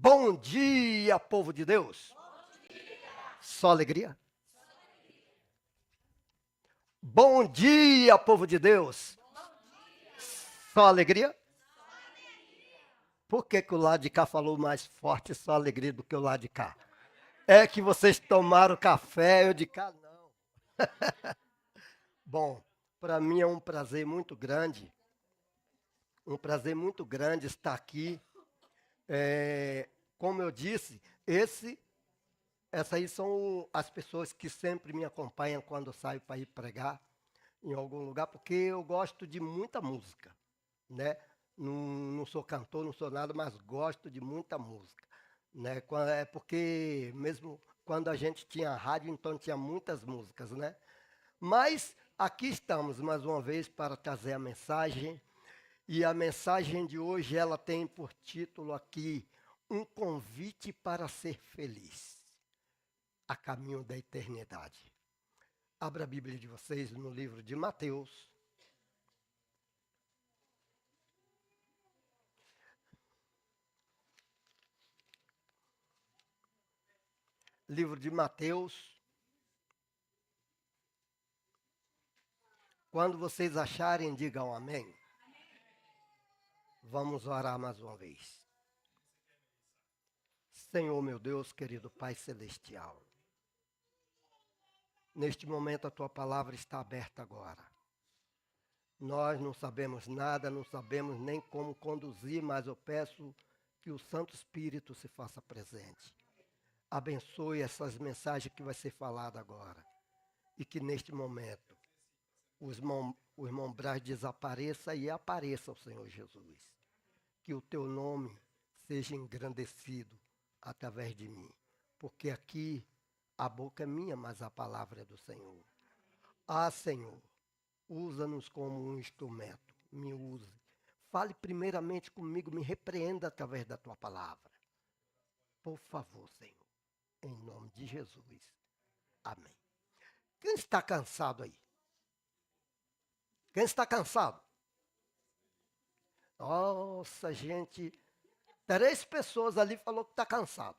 Bom dia, povo de Deus. Só alegria? Bom dia, povo de Deus. Só alegria? Por que o lado de cá falou mais forte só alegria do que o lado de cá? É que vocês tomaram café, eu de cá não. Bom, para mim é um prazer muito grande estar aqui. Como eu disse, essas aí são as pessoas que sempre me acompanham quando eu saio para ir pregar em algum lugar, porque eu gosto de muita música, né? Não sou cantor, não sou nada, mas gosto de muita música, né? É porque mesmo quando a gente tinha rádio, então tinha muitas músicas, né? Mas aqui estamos mais uma vez para trazer a mensagem, e a mensagem de hoje ela tem por título aqui um convite para ser feliz, a caminho da eternidade. Abra a Bíblia de vocês no livro de Mateus. Livro de Mateus. Quando vocês acharem, digam amém. Vamos orar mais uma vez. Senhor, meu Deus, querido Pai Celestial. Neste momento a tua palavra está aberta agora. Nós não sabemos nada, não sabemos nem como conduzir, mas eu peço que o Santo Espírito se faça presente. Abençoe essas mensagens que vai ser falada agora. E que neste momento o irmão Braz desapareça e apareça o Senhor Jesus. Que o teu nome seja engrandecido através de mim. Porque aqui a boca é minha, mas a palavra é do Senhor. Ah, Senhor, usa-nos como um instrumento. Me use. Fale primeiramente comigo, me repreenda através da tua palavra. Por favor, Senhor. Em nome de Jesus. Amém. Quem está cansado aí? Quem está cansado? Nossa, gente. 3 pessoas ali falou que está cansado.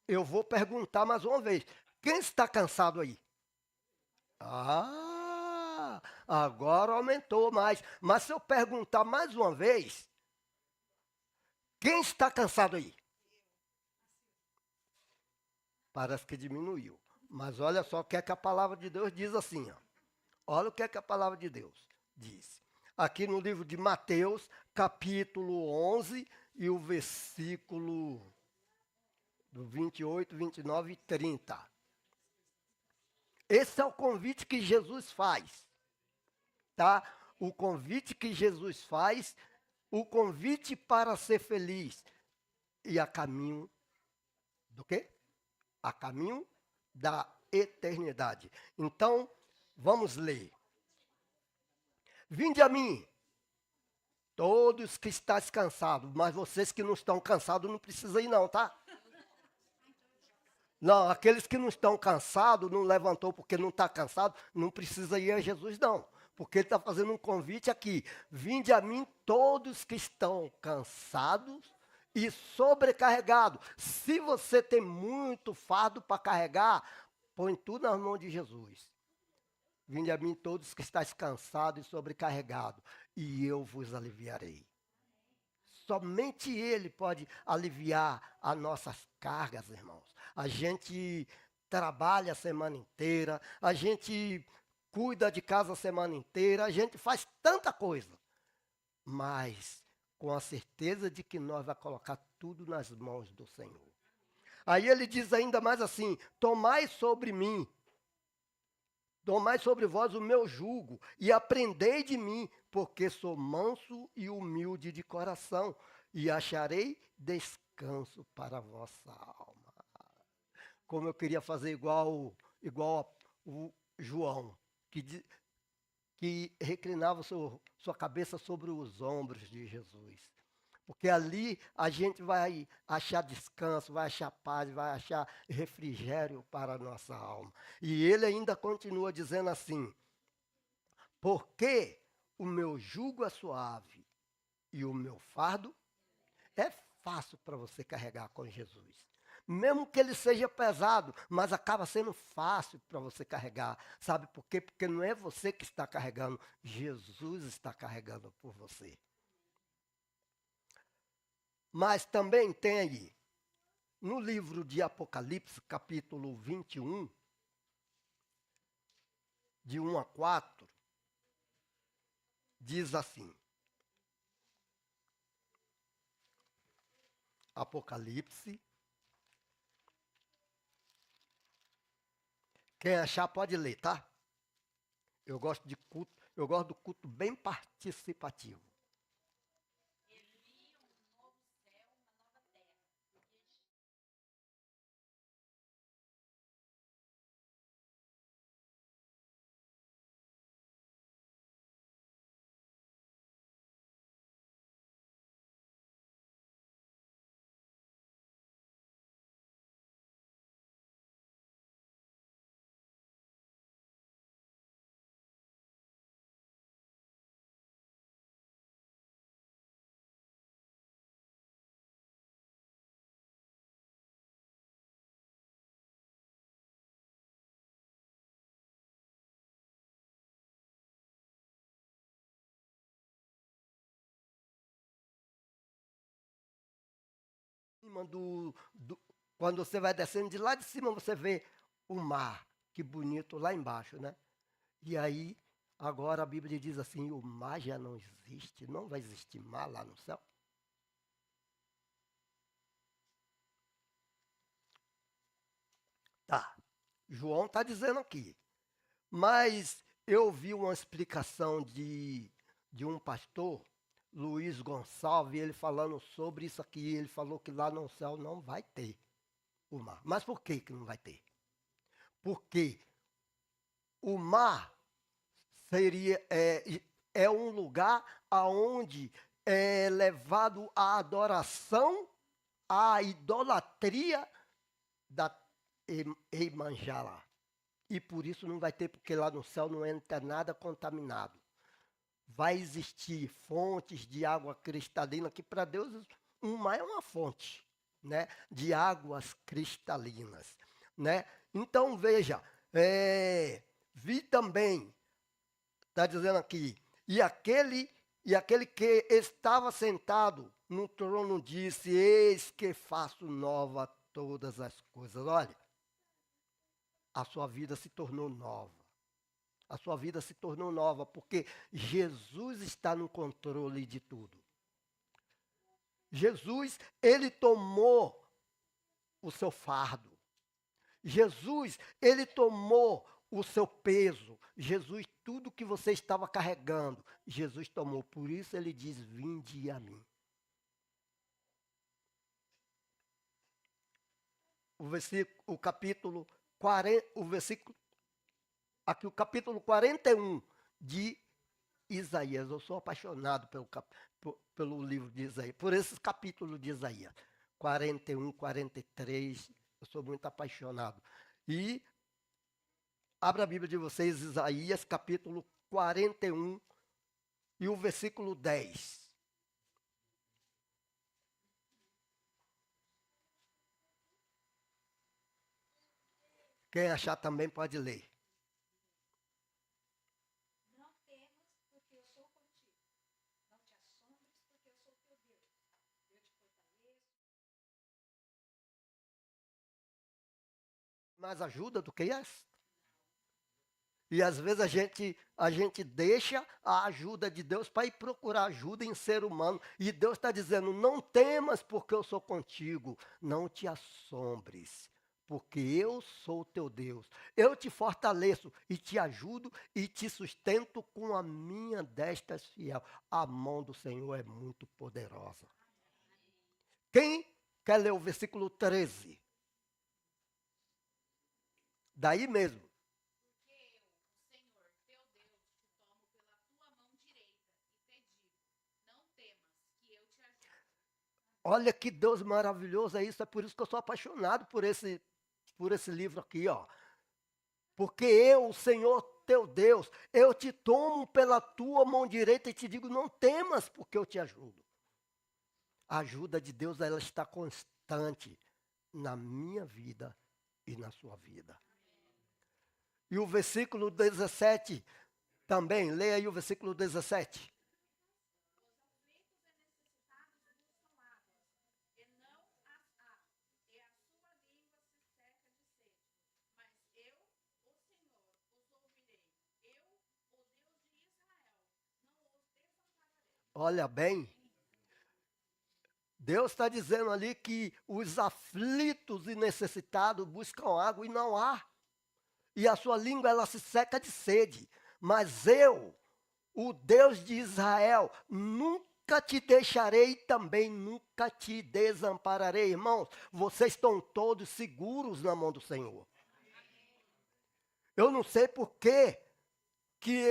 Eu vou perguntar mais uma vez. Quem está cansado aí? Ah, agora aumentou mais. Mas se eu perguntar mais uma vez, quem está cansado aí? Parece que diminuiu. Mas olha só o que é que a palavra de Deus diz assim. Ó. Olha o que é que a palavra de Deus diz. Aqui no livro de Mateus, capítulo 11, e o versículo do 28, 29 e 30. Esse é o convite que Jesus faz, tá? O convite que Jesus faz, o convite para ser feliz. E a caminho do quê? A caminho da eternidade. Então, vamos ler. Vinde a mim, todos que estáis cansados, mas vocês que não estão cansados não precisam ir não, tá? Não, aqueles que não estão cansados, não levantou porque não está cansado, não precisa ir a Jesus não. Porque ele está fazendo um convite aqui. Vinde a mim todos que estão cansados e sobrecarregados. Se você tem muito fardo para carregar, põe tudo nas mãos de Jesus. Vinde a mim todos que estáis cansados e sobrecarregados, e eu vos aliviarei. Somente Ele pode aliviar as nossas cargas, irmãos. A gente trabalha a semana inteira, a gente cuida de casa a semana inteira, a gente faz tanta coisa. Mas com a certeza de que nós vamos colocar tudo nas mãos do Senhor. Aí ele diz ainda mais assim, tomai sobre mim, tomai sobre vós o meu jugo e aprendei de mim, porque sou manso e humilde de coração, e acharei descanso para a vossa alma. Como eu queria fazer igual o João, que reclinava sua cabeça sobre os ombros de Jesus. Porque ali a gente vai achar descanso, vai achar paz, vai achar refrigério para a nossa alma. E ele ainda continua dizendo assim, porque o meu jugo é suave e o meu fardo é fácil para você carregar com Jesus. Mesmo que ele seja pesado, mas acaba sendo fácil para você carregar. Sabe por quê? Porque não é você que está carregando, Jesus está carregando por você. Mas também tem aí, no livro de Apocalipse, capítulo 21, de 1 a 4, diz assim. Apocalipse. Quem achar pode ler, tá? Eu gosto de culto, eu gosto do culto bem participativo. Quando você vai descendo de lá de cima, você vê o mar, que bonito lá embaixo, né? E aí, agora a Bíblia diz assim: o mar já não existe, não vai existir mar lá no céu. Tá, João está dizendo aqui. Mas eu vi uma explicação de um pastor, Luiz Gonçalves, ele falando sobre isso aqui. Ele falou que lá no céu não vai ter o mar. Mas por que não vai ter? Porque o mar é um lugar aonde é levado a adoração, a idolatria da Iemanjá. E por isso não vai ter, porque lá no céu não entra nada contaminado. Vai existir fontes de água cristalina, que para Deus um mar é uma fonte, né, de águas cristalinas, né? Então veja, vi também, está dizendo aqui, e aquele que estava sentado no trono disse: eis que faço nova todas as coisas. Olha, a sua vida se tornou nova. A sua vida se tornou nova, porque Jesus está no controle de tudo. Jesus, ele tomou o seu fardo. Jesus, ele tomou o seu peso. Jesus, tudo que você estava carregando, Jesus tomou. Por isso ele diz: vinde a mim. O capítulo 40, aqui o capítulo 41 de Isaías. Eu sou apaixonado pelo livro de Isaías, por esses capítulos de Isaías. 41, 43, eu sou muito apaixonado. E abra a Bíblia de vocês, Isaías, capítulo 41 e o versículo 10. Quem achar também pode ler. Mais ajuda do que essa. E às vezes a gente deixa a ajuda de Deus para ir procurar ajuda em ser humano. E Deus está dizendo: não temas, porque eu sou contigo. Não te assombres, porque eu sou o teu Deus. Eu te fortaleço e te ajudo e te sustento com a minha destra fiel. A mão do Senhor é muito poderosa. Quem quer ler o versículo 13? Daí mesmo. Olha que Deus maravilhoso é isso. É por isso que eu sou apaixonado por esse livro aqui, ó. Porque eu, o Senhor, teu Deus. Eu te tomo pela tua mão direita e te digo, não temas, porque eu te ajudo. A ajuda de Deus, ela está constante na minha vida e na sua vida. E o versículo 17 também, leia aí o versículo 17. Olha bem, Deus está dizendo ali que os aflitos e necessitados buscam água e não há. E a sua língua, ela se seca de sede. Mas eu, o Deus de Israel, nunca te deixarei e também nunca te desampararei. Irmãos, vocês estão todos seguros na mão do Senhor. Eu não sei por que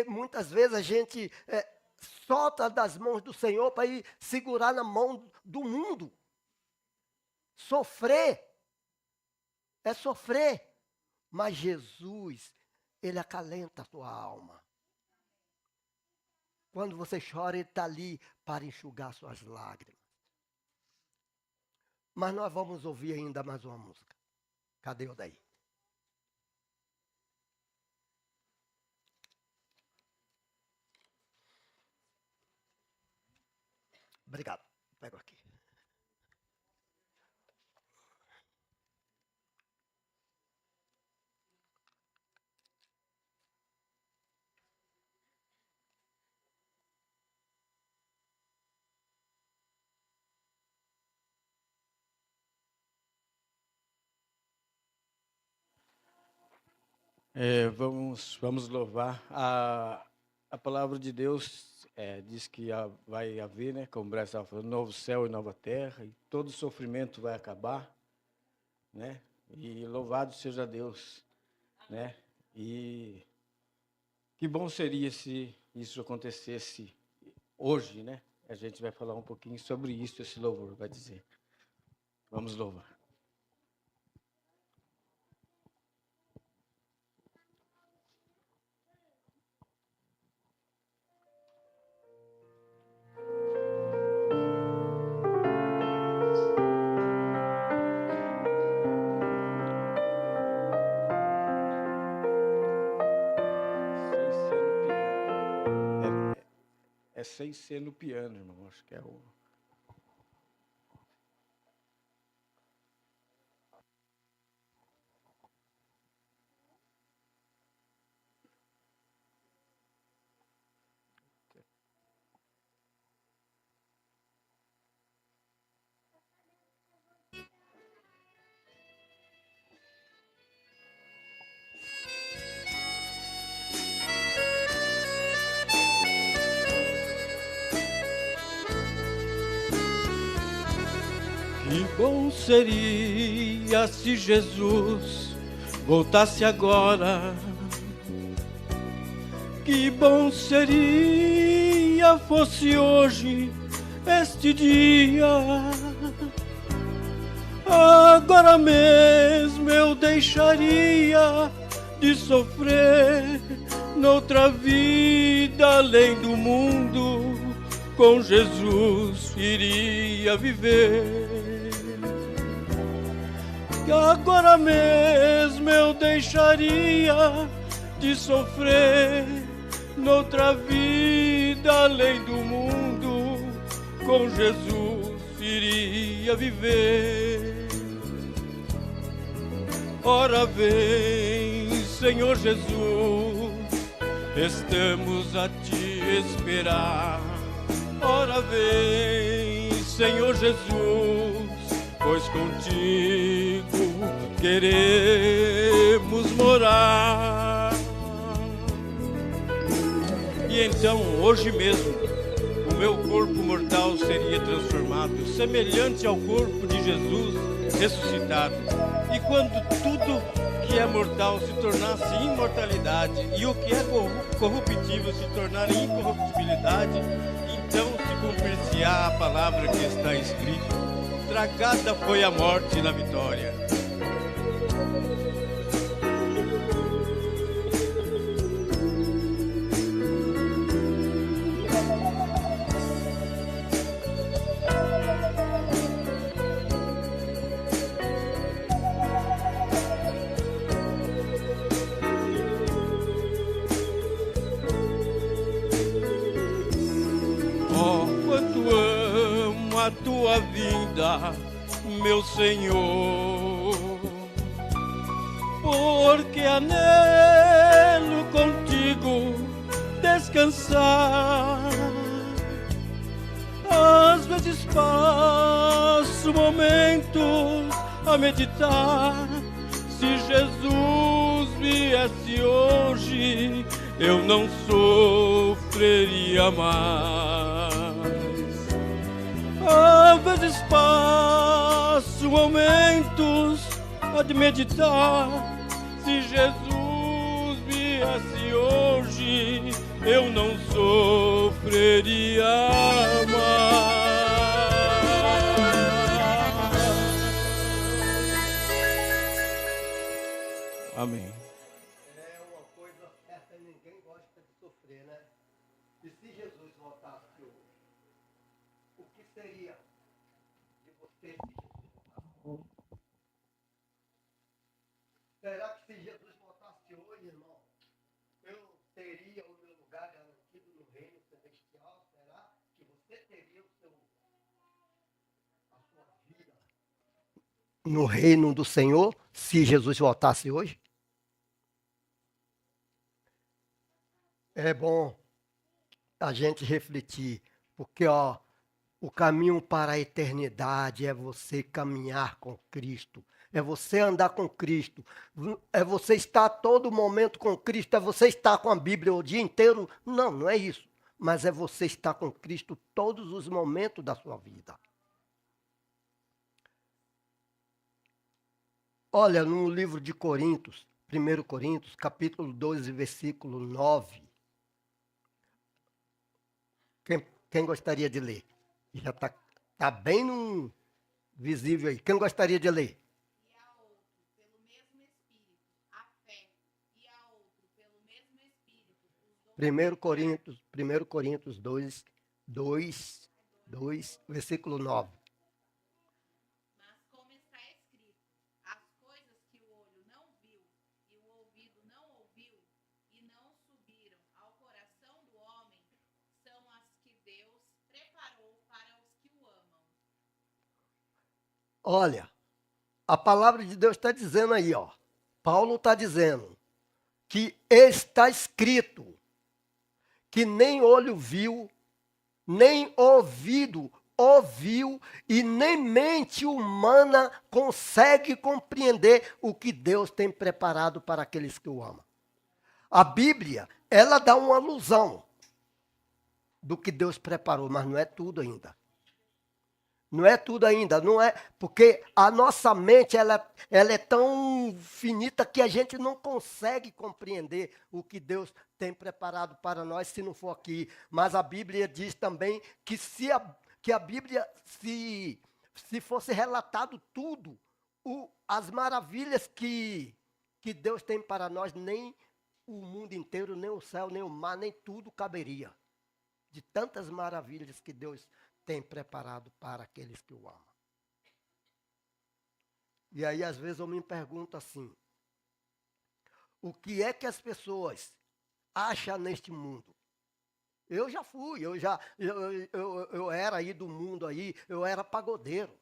muitas vezes a gente solta das mãos do Senhor para ir segurar na mão do mundo. Sofrer. É sofrer. Mas Jesus, Ele acalenta a tua alma. Quando você chora, Ele está ali para enxugar suas lágrimas. Mas nós vamos ouvir ainda mais uma música. Cadê o daí? Obrigado. Pego aqui. Vamos louvar. A palavra de Deus diz que vai haver, né, como o Braz estava falando, novo céu e nova terra, e todo sofrimento vai acabar, né? E louvado seja Deus, né? E que bom seria se isso acontecesse hoje, né? A gente vai falar um pouquinho sobre isso, esse louvor vai dizer. Vamos louvar. Sem ser no piano, irmão. Acho que é o... Que bom seria se Jesus voltasse agora. Que bom seria fosse hoje este dia. Agora mesmo eu deixaria de sofrer noutra vida além do mundo. Com Jesus iria viver. Que agora mesmo eu deixaria de sofrer noutra vida além do mundo. Com Jesus iria viver. Ora vem, Senhor Jesus, estamos a te esperar. Ora vem, Senhor Jesus, pois contigo queremos morar. E então, hoje mesmo, o meu corpo mortal seria transformado, semelhante ao corpo de Jesus ressuscitado. E quando tudo que é mortal se tornasse imortalidade e o que é corruptível se tornar incorruptibilidade, então se cumprir-se-á a palavra que está escrita: tragada foi a morte na vitória. Oh, quanto amo a tua vinda, meu Senhor, porque anelo contigo descansar. Às vezes passo momentos a meditar. Se Jesus viesse hoje, eu não sofreria mais. Às vezes passo momentos a meditar. Se Jesus viesse hoje, eu não sofreria mais. Amém. É uma coisa certa, ninguém gosta de sofrer, né? E se Jesus voltasse hoje, o que seria de você se Jesus voltasse? Será que se Jesus voltasse hoje, irmão, eu teria o meu lugar garantido no reino celestial? Será que você teria a sua vida no reino do Senhor, se Jesus voltasse hoje? É bom a gente refletir, porque o caminho para a eternidade é você caminhar com Cristo, é você andar com Cristo, é você estar a todo momento com Cristo, é você estar com a Bíblia o dia inteiro. Não, não é isso. Mas é você estar com Cristo todos os momentos da sua vida. Olha, no livro de Coríntios, 1 Coríntios, capítulo 12, versículo 9. Quem gostaria de ler? Já está bem visível aí. Quem gostaria de ler? E a outro, pelo mesmo Espírito, a fé. E a outro, pelo mesmo Espírito, os dons. 1 Coríntios 2, versículo 9. Mas como está escrito, as coisas que o olho não viu e o ouvido não ouviu e não subiram ao coração do homem, são as que Deus preparou para os que o amam. Olha, a palavra de Deus está dizendo aí, ó. Paulo está dizendo que está escrito que nem olho viu, nem ouvido ouviu e nem mente humana consegue compreender o que Deus tem preparado para aqueles que o amam. A Bíblia, ela dá uma alusão do que Deus preparou, mas não é tudo ainda. Não é tudo ainda, não é, porque a nossa mente ela é tão finita que a gente não consegue compreender o que Deus tem preparado para nós se não for aqui. Mas a Bíblia diz também que se a Bíblia, se fosse relatado tudo, as maravilhas que Deus tem para nós, nem o mundo inteiro, nem o céu, nem o mar, nem tudo caberia. De tantas maravilhas que Deus tem preparado para aqueles que o amam. E aí, às vezes, eu me pergunto assim, o que é que as pessoas acham neste mundo? Eu já fui, eu era aí do mundo aí, eu era pagodeiro.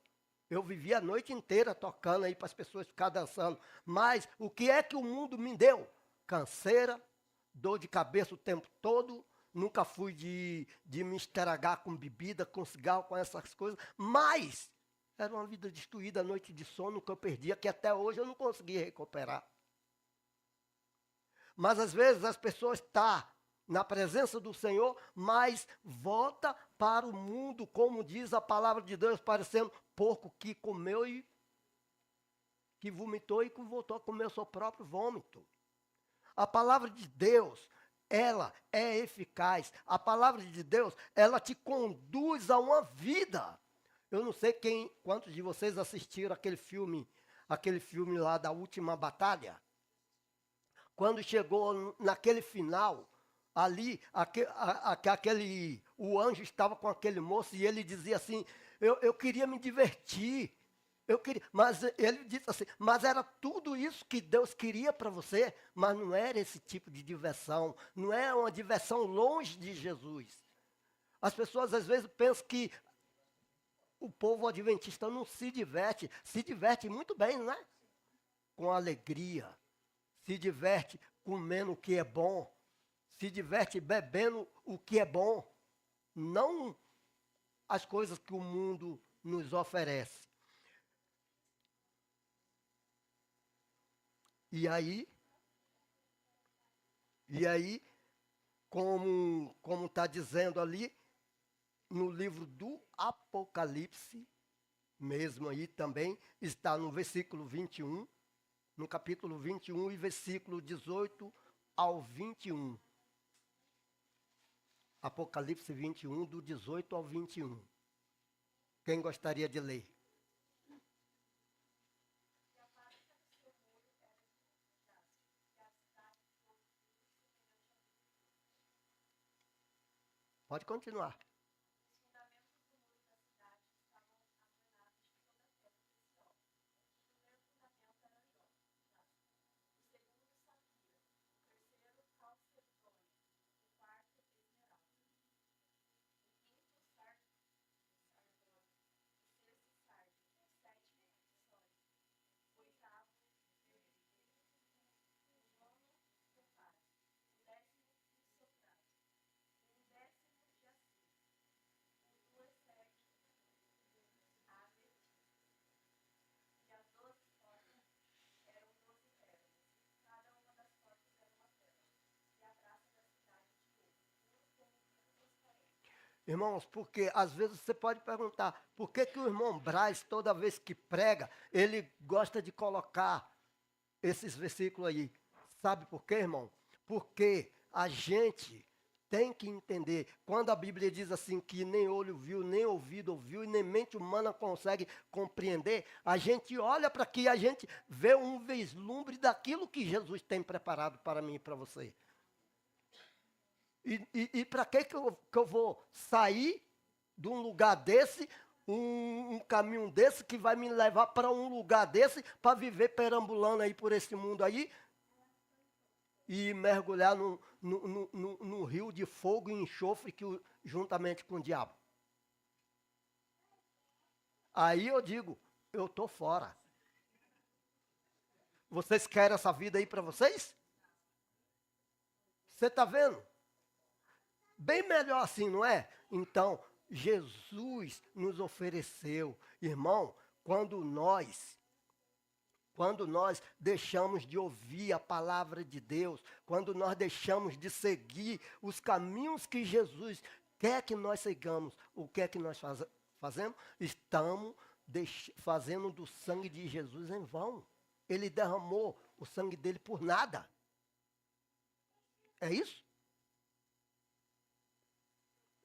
Eu vivia a noite inteira tocando aí para as pessoas ficarem dançando. Mas o que é que o mundo me deu? Canseira, dor de cabeça o tempo todo. Nunca fui de me estragar com bebida, com cigarro, com essas coisas. Mas era uma vida destruída, noite de sono que eu perdia, que até hoje eu não consegui recuperar. Mas às vezes as pessoas estão na presença do Senhor, mas volta para o mundo, como diz a palavra de Deus, parecendo porco que comeu e que vomitou e que voltou a comer o seu próprio vômito. A palavra de Deus, ela é eficaz. A palavra de Deus, ela te conduz a uma vida. Eu não sei quantos de vocês assistiram aquele filme lá da Última Batalha. Quando chegou naquele final, ali, o anjo estava com aquele moço e ele dizia assim, eu queria me divertir. Mas ele disse assim, mas era tudo isso que Deus queria para você, mas não era esse tipo de diversão, não é uma diversão longe de Jesus. As pessoas às vezes pensam que o povo adventista não se diverte muito bem, não é? Com alegria, se diverte comendo o que é bom, se diverte bebendo o que é bom, não as coisas que o mundo nos oferece. E aí, como está dizendo ali, no livro do Apocalipse, mesmo aí também, está no versículo 21, no capítulo 21 e versículo 18 ao 21. Apocalipse 21, do 18 ao 21. Quem gostaria de ler? Pode continuar. Irmãos, porque às vezes você pode perguntar, por que que o irmão Braz, toda vez que prega, ele gosta de colocar esses versículos aí? Sabe por quê, irmão? Porque a gente tem que entender, quando a Bíblia diz assim que nem olho viu, nem ouvido ouviu, e nem mente humana consegue compreender, a gente olha para que a gente vê um vislumbre daquilo que Jesus tem preparado para mim e para você. E para que eu vou sair de um lugar desse, um caminho desse, que vai me levar para um lugar desse, para viver perambulando aí por esse mundo aí, e mergulhar no rio de fogo e enxofre juntamente com o diabo? Aí eu digo, eu estou fora. Vocês querem essa vida aí para vocês? Você está vendo? Bem melhor assim, não é? Então, Jesus nos ofereceu, irmão, quando nós deixamos de ouvir a palavra de Deus, quando nós deixamos de seguir os caminhos que Jesus quer que nós sigamos, o que é que nós fazemos? Estamos fazendo do sangue de Jesus em vão. Ele derramou o sangue dele por nada. É isso?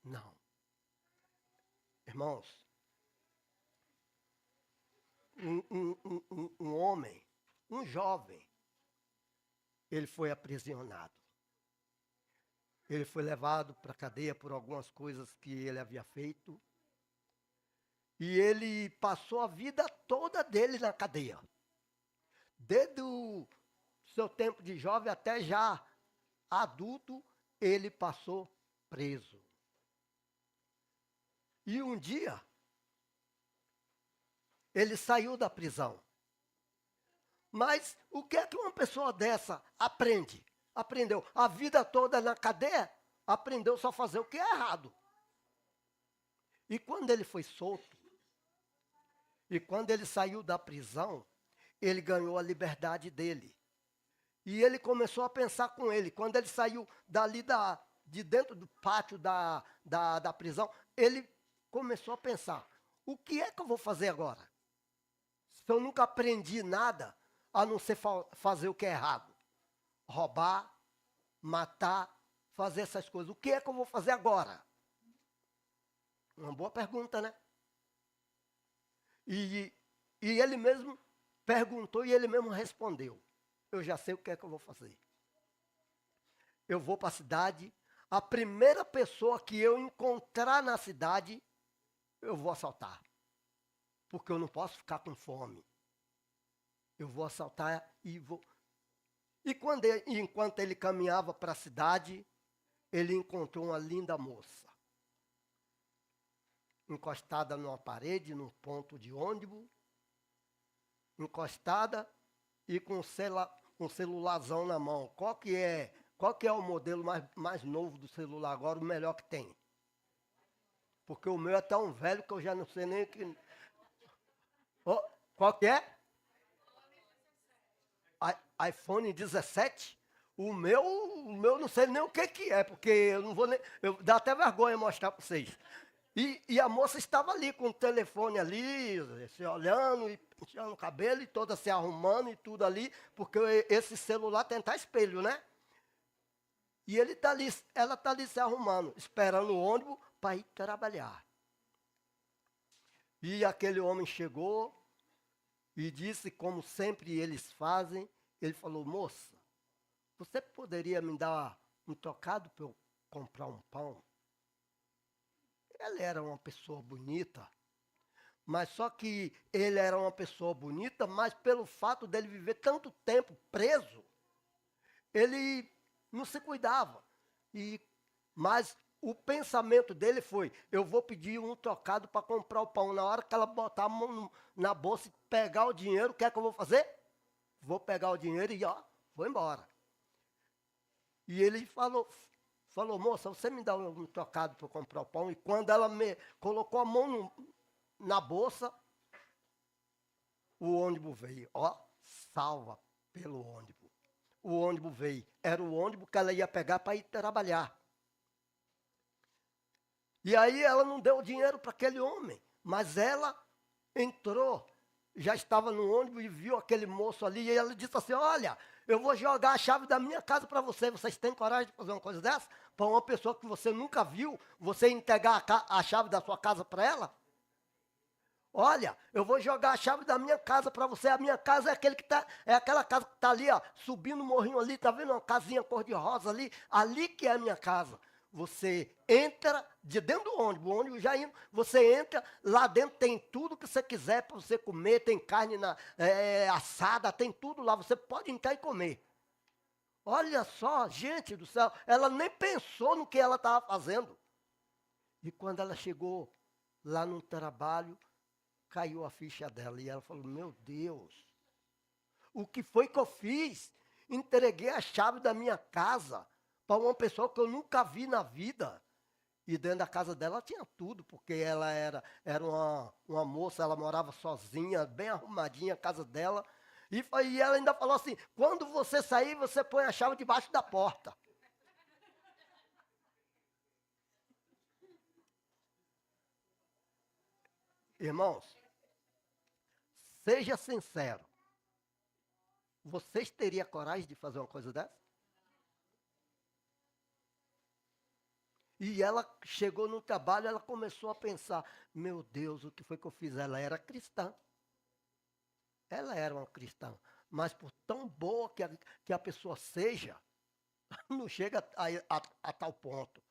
Não. Irmãos, um homem, um jovem, ele foi aprisionado. Ele foi levado para a cadeia por algumas coisas que ele havia feito. E ele passou a vida toda dele na cadeia. Desde o seu tempo de jovem até já adulto, ele passou preso. E um dia, ele saiu da prisão. Mas o que é que uma pessoa dessa aprende? Aprendeu a vida toda na cadeia, aprendeu só a fazer o que é errado. E quando ele foi solto, e quando ele saiu da prisão, ele ganhou a liberdade dele. E ele começou a pensar com ele. Quando ele saiu dali de dentro do pátio da prisão, ele começou a pensar, o que é que eu vou fazer agora? Se eu nunca aprendi nada, a não ser fazer o que é errado. Roubar, matar, fazer essas coisas. O que é que eu vou fazer agora? Uma boa pergunta, né? E ele mesmo perguntou e ele mesmo respondeu. Eu já sei o que é que eu vou fazer. Eu vou para a cidade, a primeira pessoa que eu encontrar na cidade, eu vou assaltar. Porque eu não posso ficar com fome. Eu vou assaltar e vou... E enquanto ele caminhava para a cidade, ele encontrou uma linda moça. encostada numa parede, num ponto de ônibus, encostada e com um celularzão na mão. Qual que é o modelo mais novo do celular agora, o melhor que tem? Porque o meu é tão velho que eu já não sei nem que... Oh, qual que é? iPhone 17? O meu não sei nem o que é, porque eu não vou nem... dá até vergonha mostrar para vocês. E a moça estava ali com o telefone ali, se olhando e penteando o cabelo e toda se arrumando e tudo ali, porque esse celular tem até espelho, né? E ela está ali se arrumando, esperando o ônibus para ir trabalhar. E aquele homem chegou e disse, como sempre eles fazem, ele falou, moça, você poderia me dar um trocado para eu comprar um pão? Ela era uma pessoa bonita, mas só que ele era uma pessoa bonita, mas pelo fato dele viver tanto tempo preso, ele não se cuidava. Mas o pensamento dele foi, eu vou pedir um trocado para comprar o pão. Na hora que ela botar a mão na bolsa e pegar o dinheiro, o que é que eu vou fazer? Vou pegar o dinheiro e vou embora. E ele falou, moça, você me dá um trocado para comprar o pão? E quando ela me colocou a mão na bolsa, o ônibus veio. Salva pelo ônibus. O ônibus veio. Era o ônibus que ela ia pegar para ir trabalhar. E aí ela não deu dinheiro para aquele homem, mas ela entrou, já estava no ônibus e viu aquele moço ali, e ela disse assim, olha, eu vou jogar a chave da minha casa para você, vocês têm coragem de fazer uma coisa dessa? Para uma pessoa que você nunca viu, você entregar a chave da sua casa para ela? Olha, eu vou jogar a chave da minha casa para você. A minha casa é aquela casa que está ali, subindo o morrinho ali, está vendo uma casinha cor-de-rosa ali? Ali que é a minha casa. Você entra de dentro do ônibus, o ônibus já indo, você entra, lá dentro tem tudo que você quiser para você comer, tem carne assada, tem tudo lá, você pode entrar e comer. Olha só, gente do céu, ela nem pensou no que ela estava fazendo. E quando ela chegou lá no trabalho, caiu a ficha dela e ela falou, meu Deus, o que foi que eu fiz? Entreguei a chave da minha casa para uma pessoa que eu nunca vi na vida. E dentro da casa dela tinha tudo, porque ela era uma moça, ela morava sozinha, bem arrumadinha a casa dela. E ela ainda falou assim, quando você sair, você põe a chave debaixo da porta. Irmãos, seja sincero. Vocês teriam coragem de fazer uma coisa dessa? E ela chegou no trabalho, ela começou a pensar, meu Deus, o que foi que eu fiz? Ela era cristã. Ela era uma cristã. Mas por tão boa que a pessoa seja, não chega a tal ponto.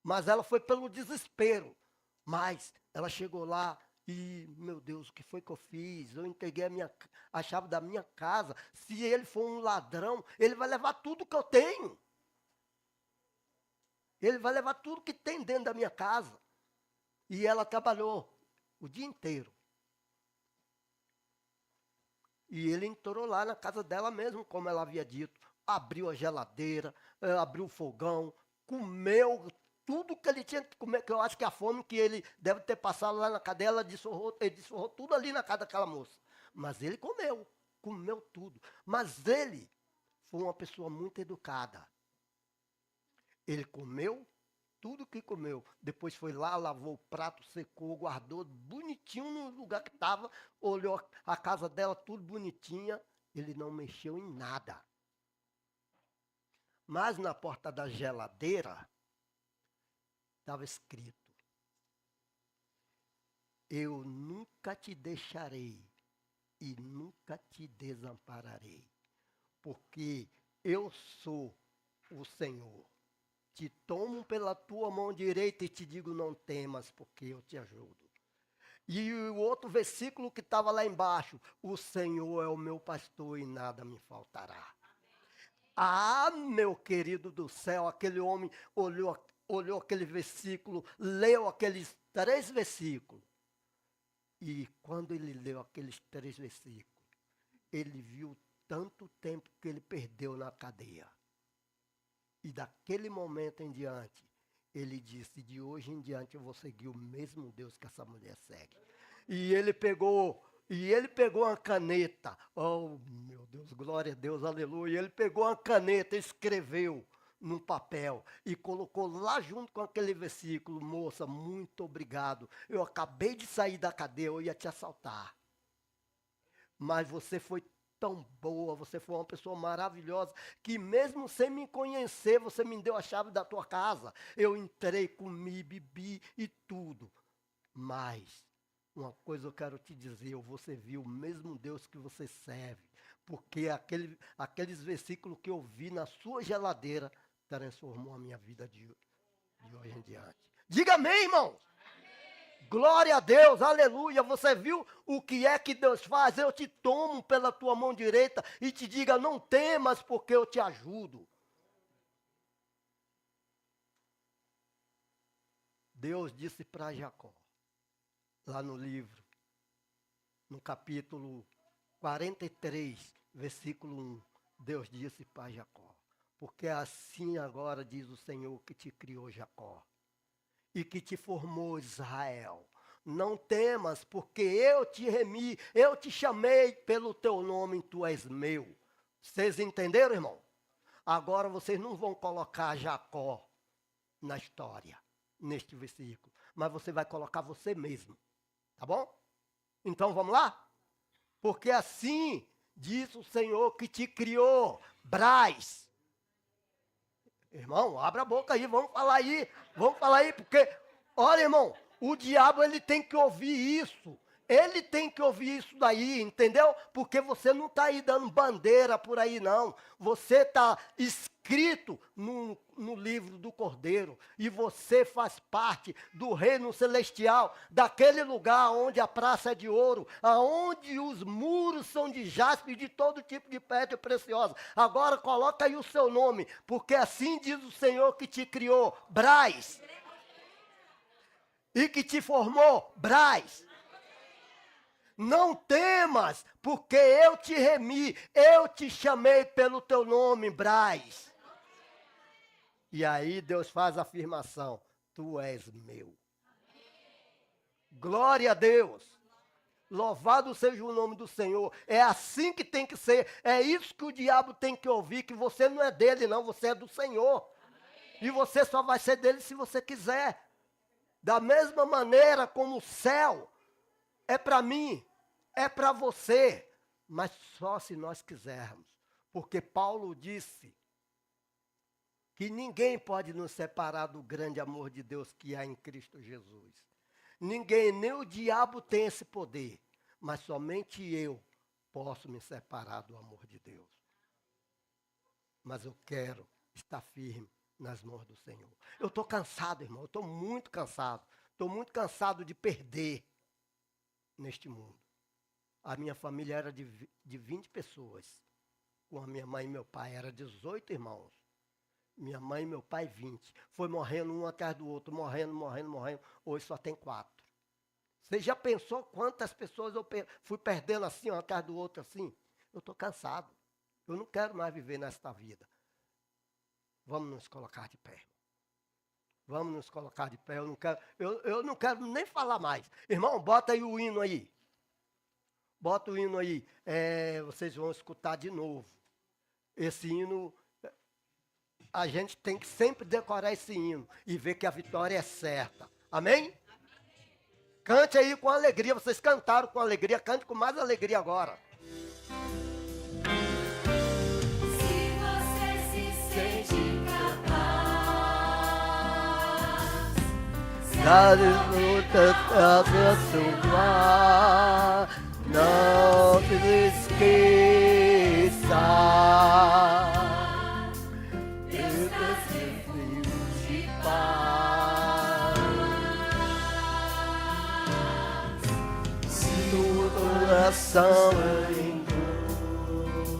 Mas ela foi pelo desespero. Mas ela chegou lá e, meu Deus, o que foi que eu fiz? Eu entreguei a chave da minha casa. Se ele for um ladrão, ele vai levar tudo que eu tenho. Ele vai levar tudo que tem dentro da minha casa. E ela trabalhou o dia inteiro. E ele entrou lá na casa dela mesmo, como ela havia dito. Abriu a geladeira, abriu o fogão, comeu tudo que ele tinha que comer, que eu acho que a fome que ele deve ter passado lá na cadeia, ele desforrou tudo ali na casa daquela moça. Mas ele comeu tudo. Mas ele foi uma pessoa muito educada. Ele comeu tudo que comeu. Depois foi lá, lavou o prato, secou, guardou bonitinho no lugar que estava, olhou a casa dela tudo bonitinha. Ele não mexeu em nada. Mas na porta da geladeira estava escrito: eu nunca te deixarei e nunca te desampararei, porque eu sou o Senhor. Te tomo pela tua mão direita e te digo, não temas, porque eu te ajudo. E o outro versículo que estava lá embaixo, o Senhor é o meu pastor e nada me faltará. Ah, meu querido do céu, aquele homem olhou aquele versículo, leu 3 versículos. E quando ele leu aqueles 3 versículos, ele viu tanto tempo que ele perdeu na cadeia. E daquele momento em diante, ele disse, de hoje em diante eu vou seguir o mesmo Deus que essa mulher segue. E ele pegou uma caneta. Oh, meu Deus, glória a Deus, aleluia. Ele pegou uma caneta, escreveu num papel e colocou lá junto com aquele versículo, moça, muito obrigado. Eu acabei de sair da cadeia, eu ia te assaltar. Mas você foi tão boa, você foi uma pessoa maravilhosa, que mesmo sem me conhecer, você me deu a chave da tua casa. Eu entrei, comi, bebi e tudo. Mas uma coisa eu quero te dizer, eu vou servir o mesmo Deus que você serve, porque aqueles versículos que eu vi na sua geladeira transformou a minha vida de hoje em diante. Diga amém, irmão. Glória a Deus, aleluia. Você viu o que é que Deus faz? Eu te tomo pela tua mão direita e te diga, não temas, porque eu te ajudo. Deus disse para Jacó, lá no livro, no capítulo 43, versículo 1, Deus disse para Jacó, porque assim agora diz o Senhor que te criou, Jacó, e que te formou, Israel. Não temas, porque eu te remi, eu te chamei pelo teu nome, tu és meu. Vocês entenderam, irmão? Agora vocês não vão colocar Jacó na história, neste versículo, mas você vai colocar você mesmo, tá bom? Então vamos lá? Porque assim diz o Senhor que te criou, Braz. Irmão, abra a boca aí, vamos falar aí, porque, olha, irmão, o diabo, ele tem que ouvir isso, ele tem que ouvir isso daí, entendeu? Porque você não está aí dando bandeira por aí, não, você está escrito no livro do Cordeiro, e você faz parte do reino celestial, daquele lugar onde a praça é de ouro, aonde os muros são de jaspe e de todo tipo de pedra preciosa. Agora coloca aí o seu nome, porque assim diz o Senhor que te criou, Braz, e que te formou, Braz. Não temas, porque eu te remi, eu te chamei pelo teu nome, Braz. E aí Deus faz a afirmação, tu és meu. Glória a Deus. Louvado seja o nome do Senhor. É assim que tem que ser. É isso que o diabo tem que ouvir, que você não é dele não, você é do Senhor. E você só vai ser dele se você quiser. Da mesma maneira como o céu é para mim, é para você, mas só se nós quisermos. Porque Paulo disse que ninguém pode nos separar do grande amor de Deus que há em Cristo Jesus. Ninguém, nem o diabo tem esse poder, mas somente eu posso me separar do amor de Deus. Mas eu quero estar firme nas mãos do Senhor. Eu estou cansado, irmão, eu estou muito cansado. Estou muito cansado de perder neste mundo. A minha família era de 20 pessoas. Com a minha mãe e meu pai, era 18 irmãos. Minha mãe e meu pai, 20. Foi morrendo um atrás do outro, morrendo. Hoje só tem 4. Você já pensou quantas pessoas eu fui perdendo assim, um atrás do outro assim? Eu estou cansado. Eu não quero mais viver nesta vida. Vamos nos colocar de pé. Vamos nos colocar de pé. Eu não quero nem falar mais. Irmão, bota aí o hino aí. Bota o hino aí. Vocês vão escutar de novo. Esse hino, a gente tem que sempre decorar esse hino e ver que a vitória é certa. Amém? Cante aí com alegria. Vocês cantaram com alegria. Cante com mais alegria agora. Se você se sente capaz, Da luta transformar, não se esqueça. Esses rios de paz. No coração em dor,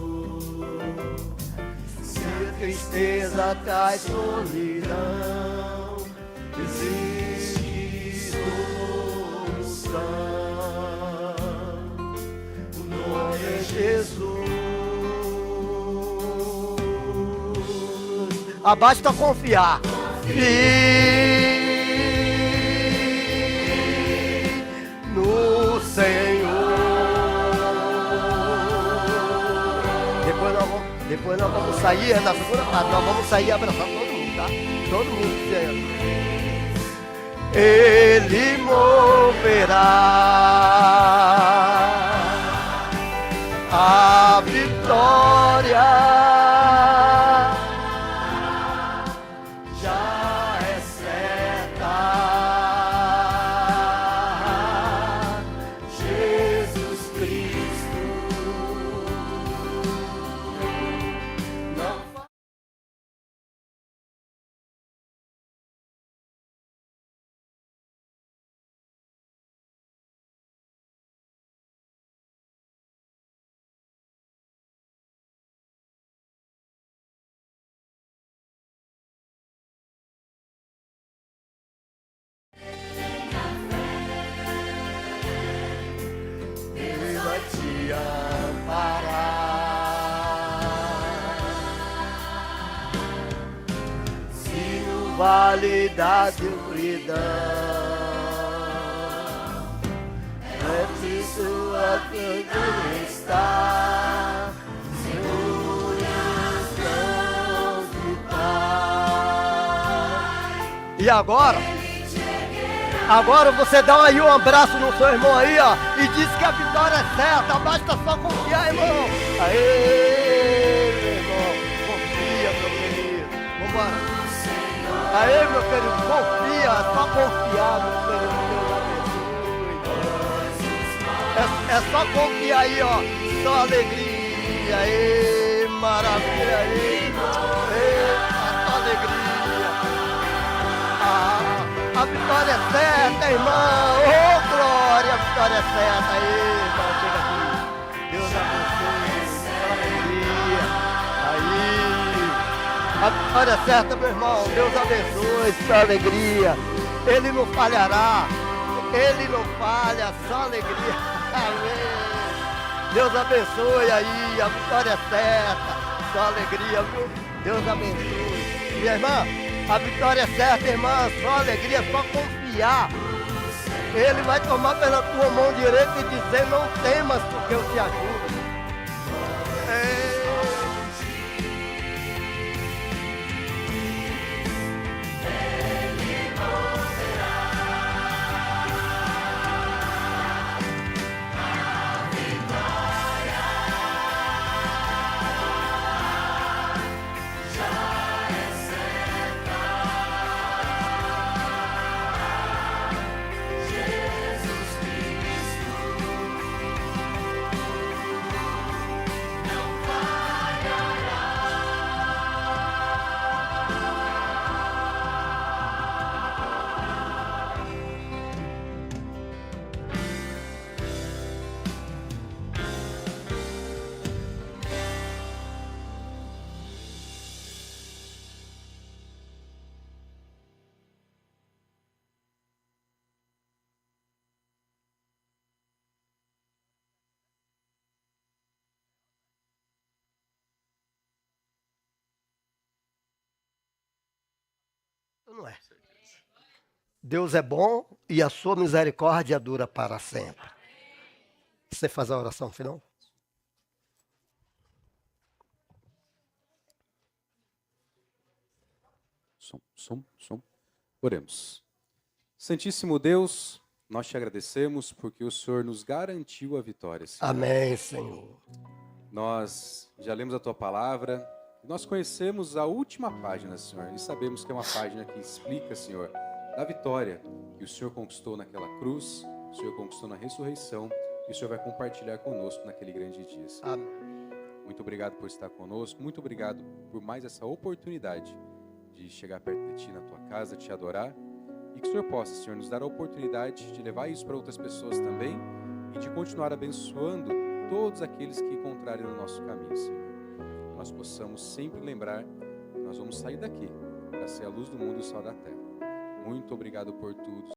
se a tristeza traz solidão, existe Basta confiar. No Senhor. Depois nós vamos sair, na segunda parte, nós vamos sair e abraçar todo mundo, tá? Todo mundo dizendo. Ele moverá a vitória. Já é certa. Jesus Cristo não faz. Ele vai te amparar. Se no vale da escuridão é preciso a tudo está, segure as mãos do Pai. E agora? Agora você dá aí um abraço no seu irmão aí, ó, e diz que a vitória é certa, basta só confiar, irmão. Aê, meu irmão, confia, meu querido. Vambora. Aê, meu querido, confia, só confiar, meu querido, Deus abençoe. É só confiar aí, ó, só alegria, aê, maravilha, aê, só alegria. A vitória é certa, irmão. Oh, glória, a vitória é certa. Aí, irmão, chega aqui. Deus abençoe, alegria. Aí, a vitória é certa, meu irmão. Deus abençoe, só alegria. Ele não falhará. Ele não falha, só alegria. Amém. Deus abençoe aí, a vitória é certa. Só alegria, viu? Deus abençoe. Minha irmã, a vitória é certa, irmã, só alegria, só confiar. Ele vai tomar pela tua mão direita e dizer, não temas, porque eu te ajudo. Não é. Deus é bom e a sua misericórdia dura para sempre. Você faz a oração final? Som. Oremos. Santíssimo Deus, nós te agradecemos porque o Senhor nos garantiu a vitória, Senhor. Amém, Senhor. Nós já lemos a tua palavra, nós conhecemos a última página, Senhor, e sabemos que é uma página que explica, Senhor, da vitória que o Senhor conquistou naquela cruz, o Senhor conquistou na ressurreição, e o Senhor vai compartilhar conosco naquele grande dia, Senhor. Amém. Muito obrigado por estar conosco, muito obrigado por mais essa oportunidade de chegar perto de Ti na Tua casa, te adorar, e que o Senhor possa, Senhor, nos dar a oportunidade de levar isso para outras pessoas também e de continuar abençoando todos aqueles que encontrarem no nosso caminho, Senhor. Nós possamos sempre lembrar que nós vamos sair daqui para ser a luz do mundo e o sal da terra. Muito obrigado por tudo.